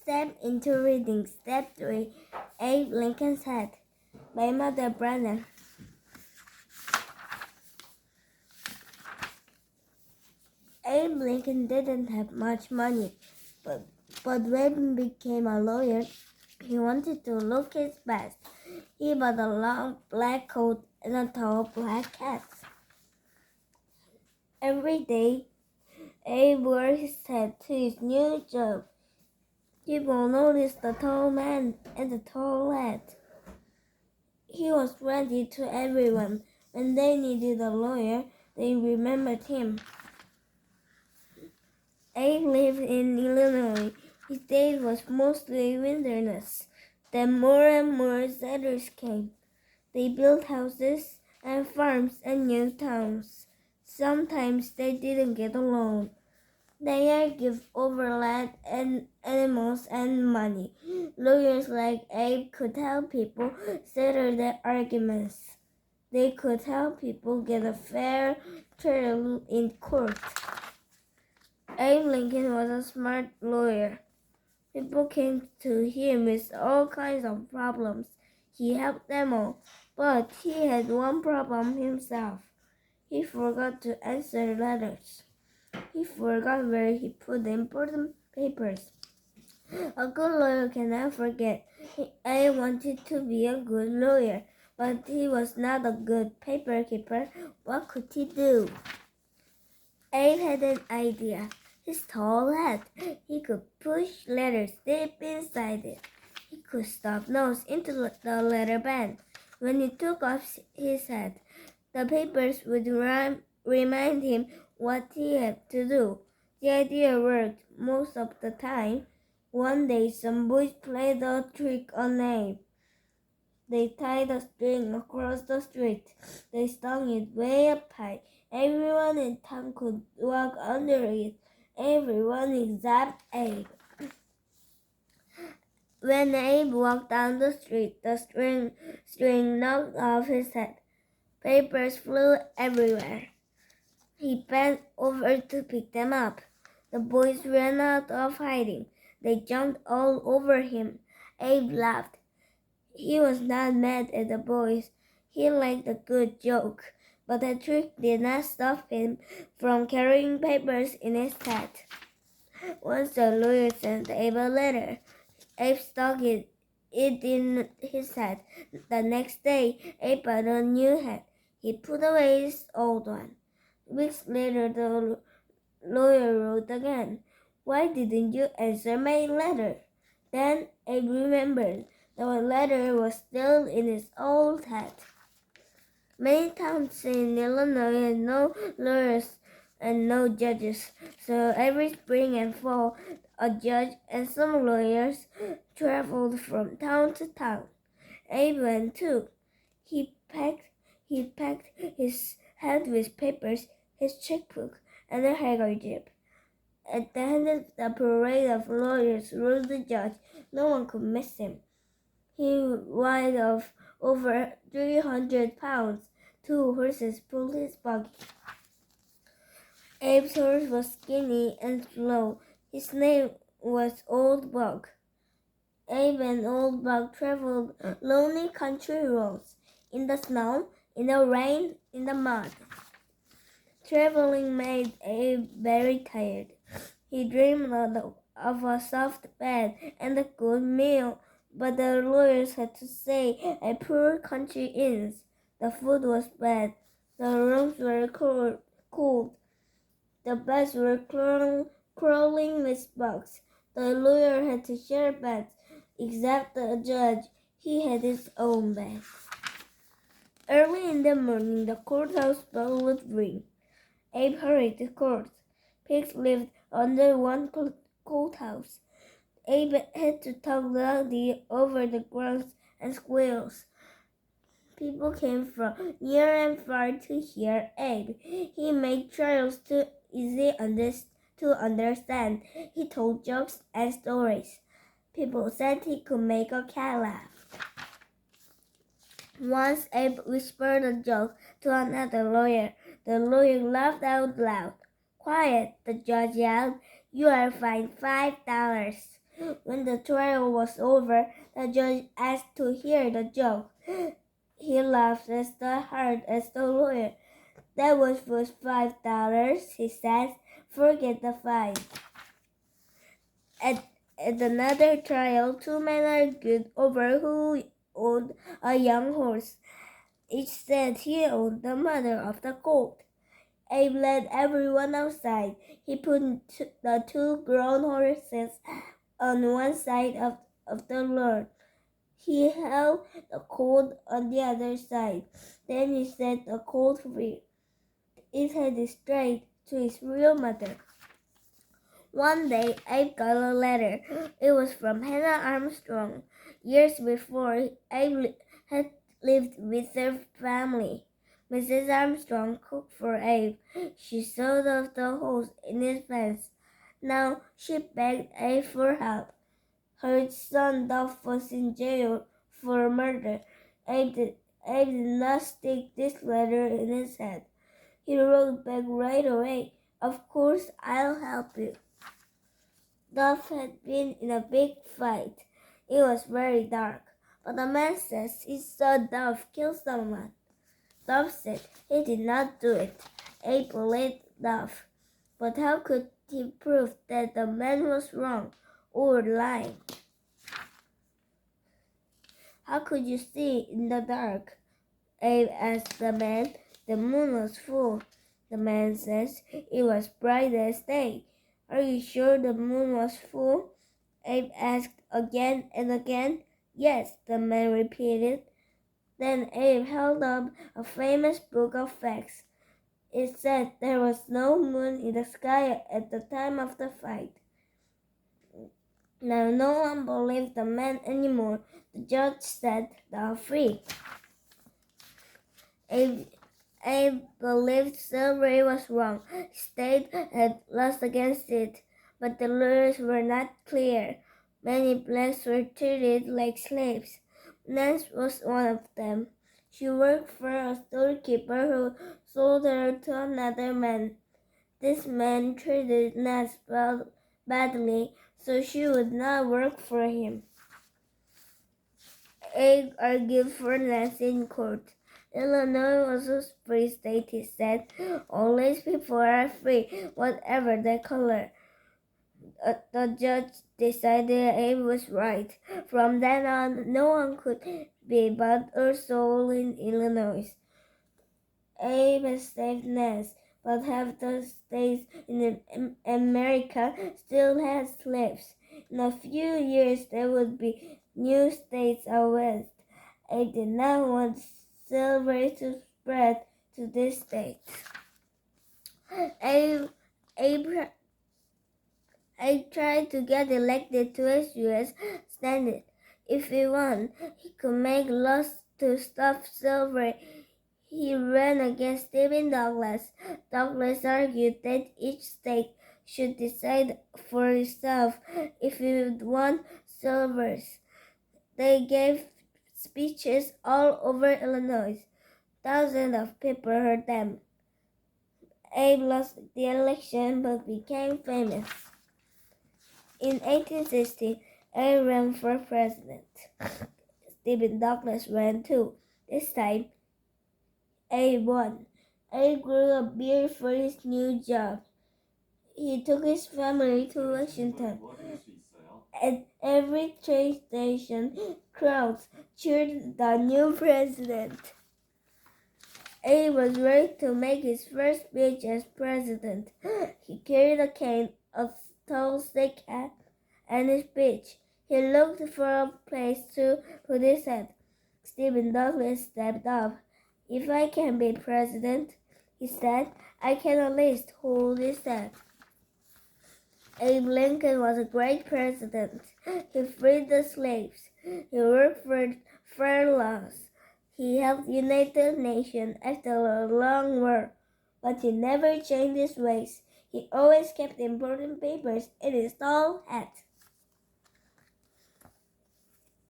Step into reading. Step 3. Abe Lincoln said, by Mother Brennan. Abe Lincoln didn't have much money, but when he became a lawyer, he wanted to look his best. He bought a long black coat and a tall black hat. Every day, Abe wore his hat to his new job. People noticed the tall man and the tall hat. He was friendly to everyone. When they needed a lawyer, they remembered him. Abe lived in Illinois. His days was mostly wilderness. Then more and more settlers came. They built houses and farms and new towns. Sometimes they didn't get along. They argued over land and animals and money. Lawyers like Abe could help people settle their arguments. They could help people get a fair trial in court. Abe Lincoln was a smart lawyer. People came to him with all kinds of problems. He helped them all, but he had one problem himself. He forgot to answer letters. He forgot where he put the important papers. A good lawyer cannot forget. Abe wanted to be a good lawyer, but he was not a good paper keeper. What could he do? Abe had an idea. His tall hat. He could push letters deep inside it. He could stuff notes into the letter band. When he took off his hat, the papers would remind him what he had to do. The idea worked most of the time. One day, some boys played a trick on Abe. They tied a string across the street. They stung it way up high. Everyone in town could walk under it. Everyone except Abe. When Abe walked down the street, the string knocked off his head. Papers flew everywhere. He bent over to pick them up. The boys ran out of hiding. They jumped all over him. Abe laughed. He was not mad at the boys. He liked a good joke. But the trick did not stop him from carrying papers in his hat. Once the lawyer sent Abe a letter. Abe stuck it in his hat. The next day, Abe bought a new hat. He put away his old one. Weeks later, the lawyer wrote again. Why didn't you answer my letter? Then Abe remembered the letter was still in his old hat. Many towns in Illinois had no lawyers and no judges, so every spring and fall, a judge and some lawyers traveled from town to town. Abe went too. He packed his hat with papers, his checkbook, and a handkerchief. At the end of the parade of lawyers rode the judge. No one could miss him. He weighed over 300 pounds. 2 horses pulled his buggy. Abe's horse was skinny and slow. His name was Old Bug. Abe and Old Bug traveled lonely country roads, in the snow, in the rain, in the mud. Traveling made Abe very tired. He dreamed of a soft bed and a good meal, but the lawyers had to stay at poor country inns. The food was bad. The rooms were cold. The beds were crawling with bugs. The lawyer had to share beds, except the judge. He had his own bed. Early in the morning, the courthouse bell would ring. Abe hurried to court. Pigs lived under one courthouse. Abe had to talk loudly over the grunts and squeals. People came from near and far to hear Abe. He made trials too easy to understand. He told jokes and stories. People said he could make a cat laugh. Once Abe whispered a joke to another lawyer. The lawyer laughed out loud. Quiet, the judge yelled. You are fined $5. When When the trial was over, the judge asked to hear the joke. He laughed as hard as the lawyer. "That was worth $5, he said. "Forget the fine." At another trial, two men argued over who owned a young horse. Each said he owned the mother of the colt. Abe led everyone outside. He put the two grown horses on one side of the lawn. He held the colt on the other side. Then he set the colt free. It headed straight to his real mother. One day, Abe got a letter. It was from Hannah Armstrong. Years before, Abe had lived with their family. Mrs. Armstrong cooked for Abe. She sewed off the holes in his pants. Now she begged Abe for help. Her son Duff was in jail for murder. Abe did not stick this letter in his head. He wrote back right away, "Of course I'll help you." Duff had been in a big fight. It was very dark, but the man says he saw Duff kill someone. Duff said he did not do it. Abe believed Duff, but how could he prove that the man was wrong or lying? "How could you see in the dark?" Abe asked the man. "The moon was full." The man says, "It was bright as day." "Are you sure the moon was full?" Abe asked again and again. "Yes," the man repeated. Then Abe held up a famous book of facts. It said there was no moon in the sky at the time of the fight. Now no one believed the man anymore. The judge said they are free. Abe believed Silvery was wrong. State had lost against it, but the lawyers were not clear. Many blacks were treated like slaves. Nance was one of them. She worked for a storekeeper who sold her to another man. This man treated Nance badly, so she would not work for him. Abe argued for Nance in court. Illinois was a free state, he said. "All these people are free, whatever their color." The judge decided Abe was right. From then on, no one could be bought or sold in Illinois. Abe has saved Nance, but half the states in America still has slaves. In a few years, there would be new states out west. Abe did not want slavery to spread to this state. Abe tried to get elected to a U.S. Senate. If he won, he could make laws to stop slavery. He ran against Stephen Douglas. Douglas argued that each state should decide for itself if it would want slaves. They gave speeches all over Illinois. Thousands of people heard them. Abe lost the election but became famous. In 1860, Abe ran for president. Stephen Douglas ran too. This time, Abe won. Abe grew a beard for his new job. He took his family to Washington. At every train station, crowds cheered the new president. Abe was ready to make his first speech as president. He carried a cane, a tall stick hat, and a speech. He looked for a place to put his head. Stephen Douglas stepped up. "If I can be president," he said, "I can at least hold his head." Abe Lincoln was a great president. He freed the slaves. He worked for fair laws. He helped unite the nation after a long war. But he never changed his ways. He always kept important papers in his tall hat.